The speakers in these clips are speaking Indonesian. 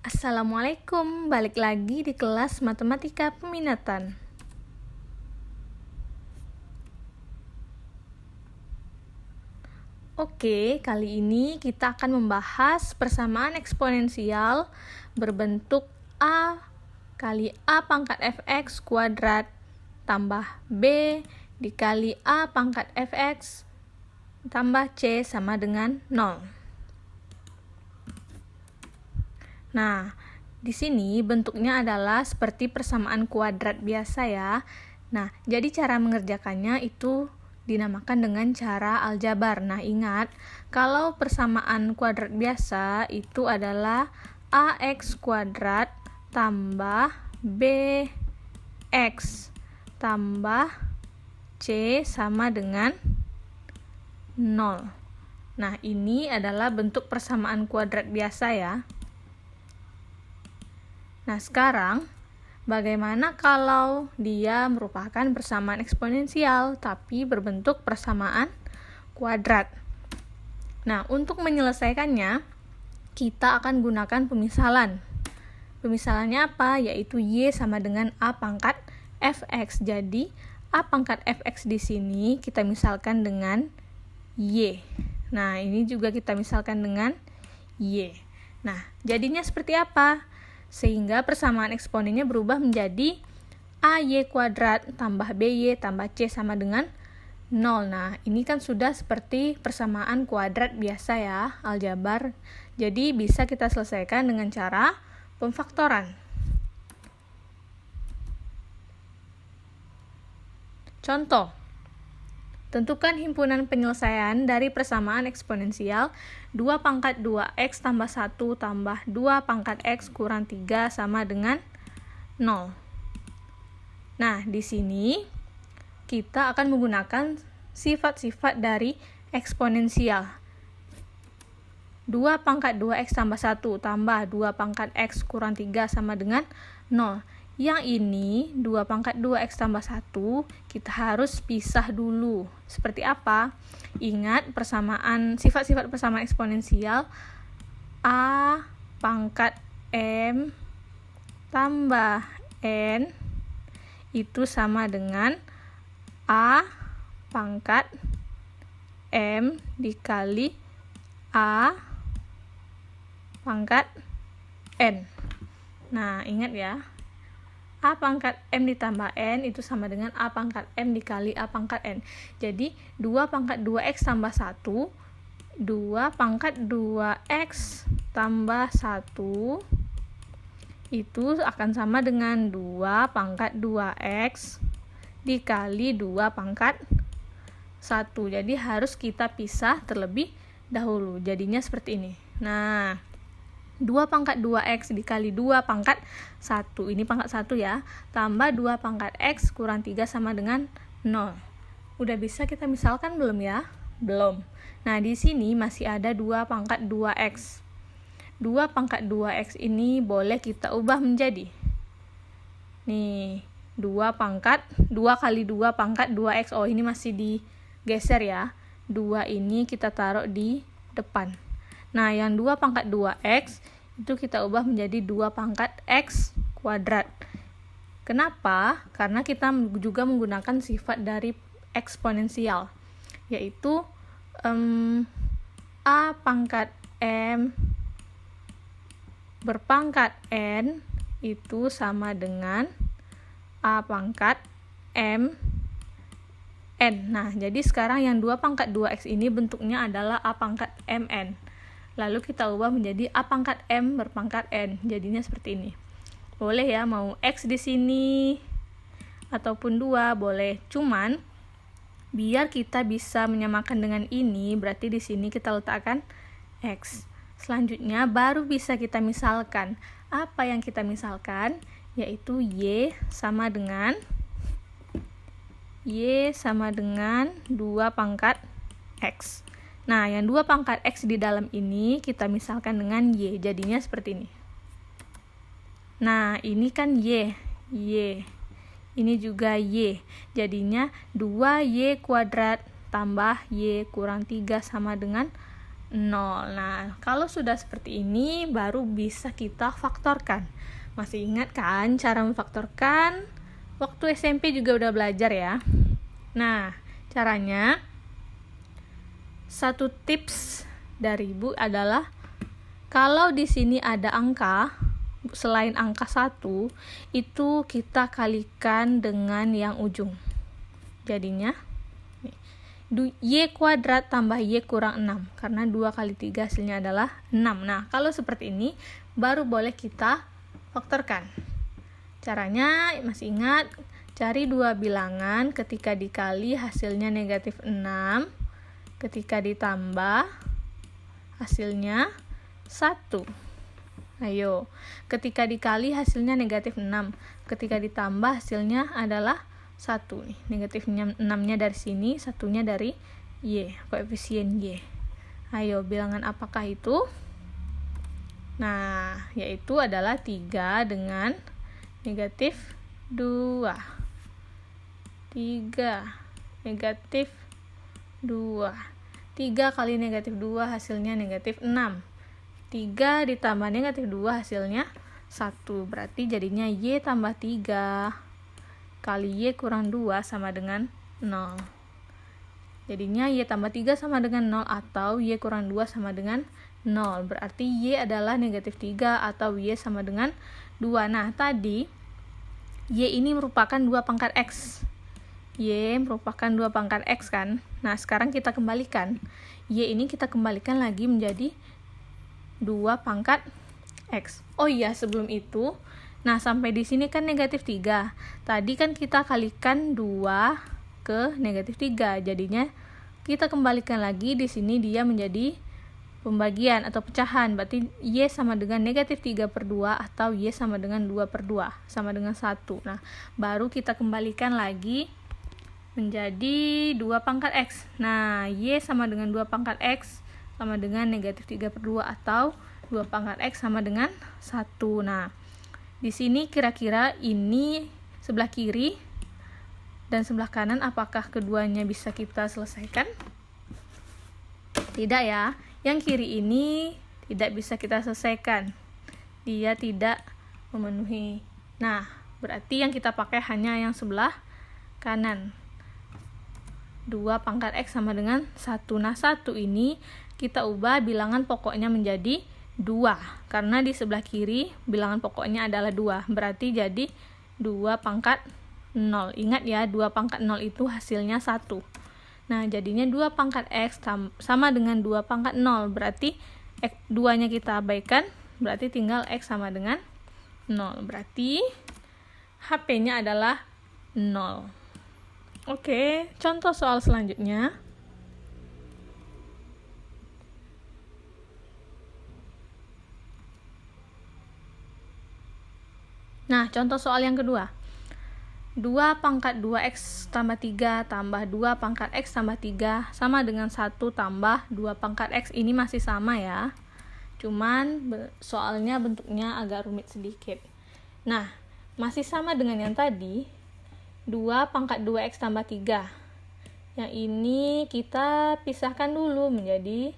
Assalamualaikum, balik lagi di kelas Matematika Peminatan. Oke, kali ini kita akan membahas persamaan eksponensial berbentuk A kali A pangkat fx kuadrat tambah B dikali A pangkat fx tambah C sama dengan 0. Nah, di sini bentuknya adalah seperti persamaan kuadrat biasa ya. Nah, jadi cara mengerjakannya itu dinamakan dengan cara aljabar. Nah, ingat, kalau persamaan kuadrat biasa itu adalah AX kuadrat tambah BX tambah C sama dengan 0. Nah, ini adalah bentuk persamaan kuadrat biasa ya. Nah, sekarang bagaimana kalau dia merupakan persamaan eksponensial tapi berbentuk persamaan kuadrat? Nah, untuk menyelesaikannya, kita akan gunakan pemisalan. Pemisalannya apa? Yaitu Y sama dengan A pangkat fx. Jadi, A pangkat fx di sini kita misalkan dengan Y. Nah, ini juga kita misalkan dengan Y. Nah, jadinya seperti apa? Sehingga persamaan eksponennya berubah menjadi AY kuadrat tambah BY tambah C sama dengan 0. Nah, ini kan sudah seperti persamaan kuadrat biasa ya, aljabar. Jadi bisa kita selesaikan dengan cara pemfaktoran. Contoh, tentukan himpunan penyelesaian dari persamaan eksponensial 2 pangkat 2x tambah 1 tambah 2 pangkat x kurang 3 sama dengan 0. Nah, di sini kita akan menggunakan sifat-sifat dari eksponensial. 2 pangkat 2x tambah 1 tambah 2 pangkat x kurang 3 sama dengan 0. Yang ini 2 pangkat 2x tambah 1 kita harus pisah dulu. Seperti apa? Ingat sifat-sifat persamaan eksponensial A pangkat M tambah N itu sama dengan A pangkat M dikali A pangkat N. Nah, ingat ya. A pangkat M ditambah N itu sama dengan A pangkat M dikali A pangkat N. Jadi, 2 pangkat 2X tambah 1, 2 pangkat 2X tambah 1, itu akan sama dengan 2 pangkat 2X dikali 2 pangkat 1. Jadi, harus kita pisah terlebih dahulu. Jadinya seperti ini. Nah, 2 pangkat 2x dikali 2 pangkat 1, ini pangkat 1 ya, tambah 2 pangkat x kurang 3 sama dengan 0. Udah bisa kita misalkan belum ya? Belum. Nah, di sini masih ada 2 pangkat 2x. 2 pangkat 2x ini boleh kita ubah menjadi nih, 2 kali 2 pangkat 2x. Oh, ini masih digeser ya. 2 ini kita taruh di depan. Nah, yang 2 pangkat 2x itu kita ubah menjadi 2 pangkat x kuadrat. Kenapa? Karena kita juga menggunakan sifat dari eksponensial, yaitu A pangkat M berpangkat N itu sama dengan A pangkat M N. Nah, jadi sekarang yang 2 pangkat 2x ini bentuknya adalah A pangkat MN. Lalu kita ubah menjadi A pangkat M berpangkat N. Jadinya seperti ini. Boleh ya, mau X di sini ataupun 2 boleh. Cuman biar kita bisa menyamakan dengan ini, berarti di sini kita letakkan X. Selanjutnya baru bisa kita misalkan. Apa yang kita misalkan? Yaitu Y sama dengan 2 pangkat X. Nah, yang 2 pangkat X di dalam ini kita misalkan dengan Y. Jadinya seperti ini. Nah, ini kan Y. Ini juga Y. Jadinya 2Y kuadrat tambah Y kurang 3 sama dengan 0. Nah, kalau sudah seperti ini baru bisa kita faktorkan. Masih ingat kan cara memfaktorkan? Waktu SMP juga udah belajar ya. Nah, caranya satu tips dari Ibu adalah kalau di sini ada angka selain angka 1, itu kita kalikan dengan yang ujung. Jadinya y kuadrat tambah y kurang 6, karena 2 kali 3 hasilnya adalah 6. Nah, kalau seperti ini, baru boleh kita faktorkan. Caranya, masih ingat, cari dua bilangan, ketika dikali hasilnya negatif 6, ketika ditambah hasilnya 1. Ayo, ketika dikali hasilnya negatif 6, ketika ditambah hasilnya adalah 1 nih. Negatif 6-nya dari sini, 1-nya dari y, koefisien y. Ayo, bilangan apakah itu? Nah, yaitu adalah 3 dengan negatif 2. 3 negatif 2. 3 kali negatif 2 hasilnya negatif 6. 3 ditambah negatif 2 hasilnya 1. Berarti jadinya y tambah 3 kali y kurang 2 sama dengan 0. Jadinya y tambah 3 sama dengan 0 atau y kurang 2 sama dengan 0. Berarti y adalah negatif 3 atau y sama dengan 2. Nah, tadi y ini merupakan 2 pangkat x. Y merupakan 2 pangkat x kan? Nah, sekarang kita kembalikan. Y ini kita kembalikan lagi menjadi 2 pangkat x. Oh iya, sebelum itu, nah, sampai di sini kan negatif 3. Tadi kan kita kalikan 2 ke negatif 3. Jadinya kita kembalikan lagi, di sini dia menjadi pembagian atau pecahan. Berarti y sama dengan negatif 3/2 atau y sama dengan 2/2, sama dengan 1. Nah, baru kita kembalikan lagi menjadi 2 pangkat x. Nah, y sama dengan 2 pangkat x sama dengan negatif 3/2 atau 2 pangkat x sama dengan 1. Nah, di sini kira-kira ini sebelah kiri dan sebelah kanan, apakah keduanya bisa kita selesaikan? Tidak ya. Yang kiri ini tidak bisa kita selesaikan. Dia tidak memenuhi. Nah, berarti yang kita pakai hanya yang sebelah kanan. 2 pangkat x sama dengan 1. Nah, 1 ini kita ubah bilangan pokoknya menjadi 2, karena di sebelah kiri bilangan pokoknya adalah 2, berarti jadi 2 pangkat 0. Ingat ya, 2 pangkat 0 itu hasilnya 1. Nah, jadinya 2 pangkat x sama dengan 2 pangkat 0, berarti 2-nya kita abaikan, berarti tinggal x sama dengan 0, berarti HP-nya adalah 0. Oke, contoh soal selanjutnya. Nah, contoh soal yang kedua. 2 pangkat 2x tambah 3 tambah 2 pangkat x tambah 3 sama dengan 1 tambah 2 pangkat x. Ini masih sama ya. Cuman soalnya bentuknya agak rumit sedikit. Nah, masih sama dengan yang tadi. 2 pangkat 2x tambah 3. Yang ini kita pisahkan dulu menjadi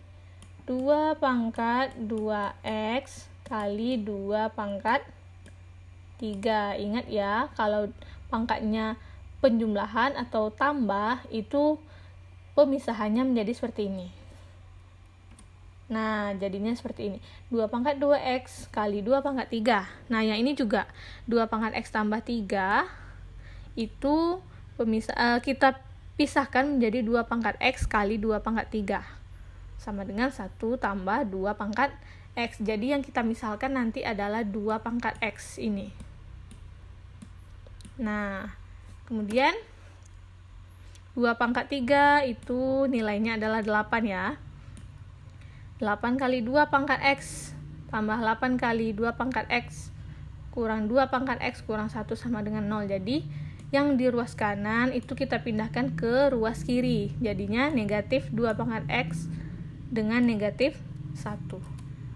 2 pangkat 2x kali 2 pangkat 3. Ingat ya, kalau pangkatnya penjumlahan atau tambah, itu pemisahannya menjadi seperti ini. Nah, jadinya seperti ini. 2 pangkat 2x kali 2 pangkat 3. Nah, yang ini juga 2 pangkat x tambah 3. Itu kita pisahkan menjadi 2 pangkat x kali 2 pangkat 3. Sama dengan 1 tambah 2 pangkat x. Jadi yang kita misalkan nanti adalah 2 pangkat x ini. Nah, kemudian 2 pangkat 3 itu nilainya adalah 8 ya. 8 kali 2 pangkat x tambah 8 kali 2 pangkat x kurang 2 pangkat x kurang 1 sama dengan 0. Jadi yang di ruas kanan itu kita pindahkan ke ruas kiri. Jadinya negatif 2 pangkat x dengan negatif 1.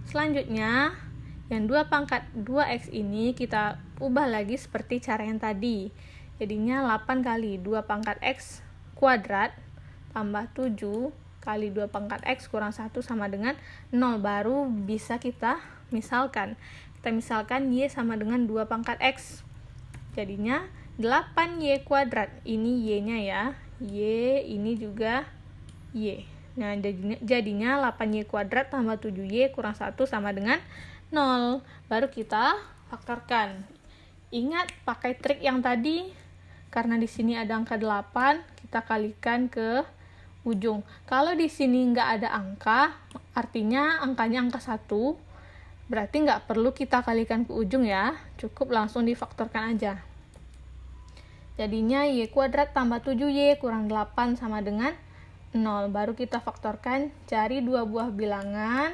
Selanjutnya, yang 2 pangkat 2x ini kita ubah lagi seperti cara yang tadi. Jadinya 8 kali 2 pangkat x kuadrat tambah 7 kali 2 pangkat X kurang 1 sama dengan 0. Baru bisa kita misalkan. Kita misalkan Y sama dengan 2 pangkat X. Jadinya 8Y kuadrat. Ini Y-nya ya. Y, ini juga Y. Nah, jadinya 8Y kuadrat tambah 7Y kurang 1 sama dengan 0. Baru kita faktorkan. Ingat pakai trik yang tadi. Karena di sini ada angka 8, kita kalikan ke ujung. Kalau di sini nggak ada angka, artinya angkanya angka 1, berarti nggak perlu kita kalikan ke ujung ya. Cukup langsung difaktorkan aja. Jadinya Y kuadrat tambah 7Y kurang 8 sama dengan 0. Baru kita faktorkan, cari dua buah bilangan.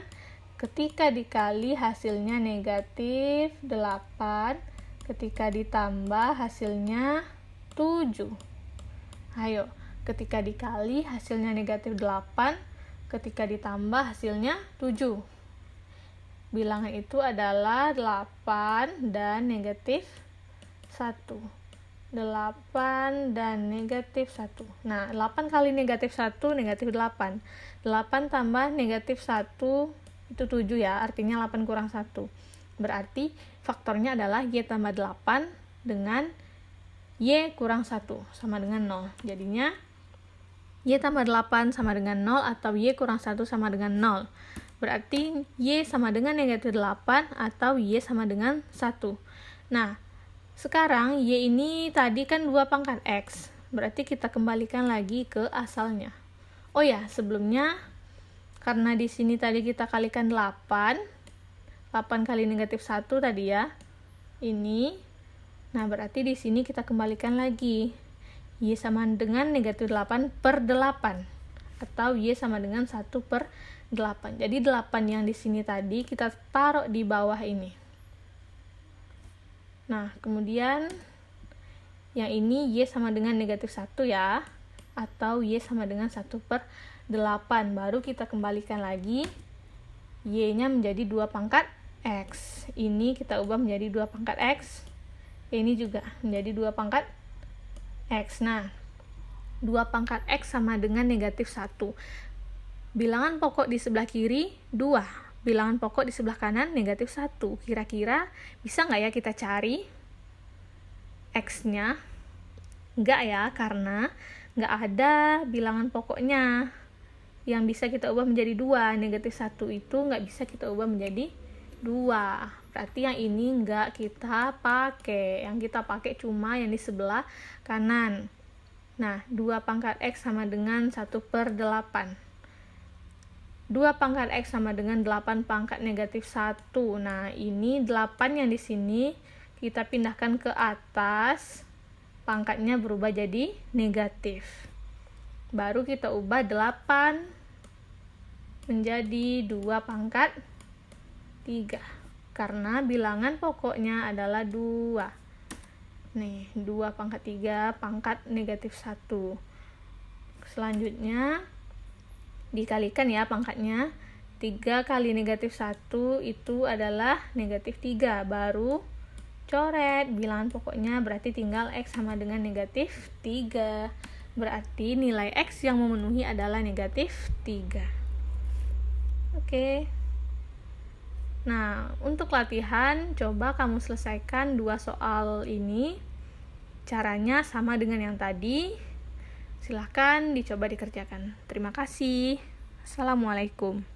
Ketika dikali hasilnya negatif 8. Ketika ditambah hasilnya 7. Ayo, ketika dikali hasilnya negatif 8. Ketika ditambah hasilnya 7. Bilangan itu adalah 8 dan negatif 1. 8 dan negatif 1. Nah, 8 kali negatif 1, negatif 8. 8 tambah negatif 1, itu 7 ya, artinya 8 kurang 1. Berarti faktornya adalah Y tambah 8 dengan Y kurang 1, sama dengan 0. Jadinya, Y tambah 8 sama dengan 0, atau Y kurang 1 sama dengan 0. Berarti Y sama dengan negatif 8, atau Y sama dengan 1. Nah, sekarang Y ini tadi kan 2 pangkat X, berarti kita kembalikan lagi ke asalnya. Oh ya, sebelumnya, karena di sini tadi kita kalikan 8 kali negatif 1 tadi ya, ini. Nah, berarti di sini kita kembalikan lagi. Y sama dengan negatif 8 per 8, atau Y sama dengan 1 per 8. Jadi 8 yang di sini tadi kita taruh di bawah ini. Nah, kemudian yang ini Y sama dengan negatif 1 ya, atau Y sama dengan 1 per 8. Baru kita kembalikan lagi, Y-nya menjadi 2 pangkat X. Ini kita ubah menjadi 2 pangkat X. Ini juga menjadi 2 pangkat X. Nah, 2 pangkat X sama dengan negatif 1. Bilangan pokok di sebelah kiri 2. Bilangan pokok di sebelah kanan negatif 1. Kira-kira bisa nggak ya kita cari X-nya? Nggak ya, karena nggak ada bilangan pokoknya yang bisa kita ubah menjadi 2. Negatif 1 itu nggak bisa kita ubah menjadi 2. Berarti yang ini nggak kita pakai. Yang kita pakai cuma yang di sebelah kanan. Nah, 2 pangkat X sama dengan 1 per 8. 2 pangkat X sama dengan 8 pangkat negatif 1. Nah, ini 8 yang di sini kita pindahkan ke atas, pangkatnya berubah jadi negatif. Baru kita ubah 8 menjadi 2 pangkat 3. Karena bilangan pokoknya adalah 2. Nih, 2 pangkat 3 pangkat negatif 1. Selanjutnya, dikalikan ya pangkatnya. 3 kali negatif 1 itu adalah negatif 3. Baru coret bilangan pokoknya, berarti tinggal X sama dengan negatif 3. Berarti nilai X yang memenuhi adalah negatif 3. Oke. Nah, untuk latihan, coba kamu selesaikan 2 soal ini. Caranya sama dengan yang tadi. Silahkan dicoba dikerjakan. Terima kasih. Assalamualaikum.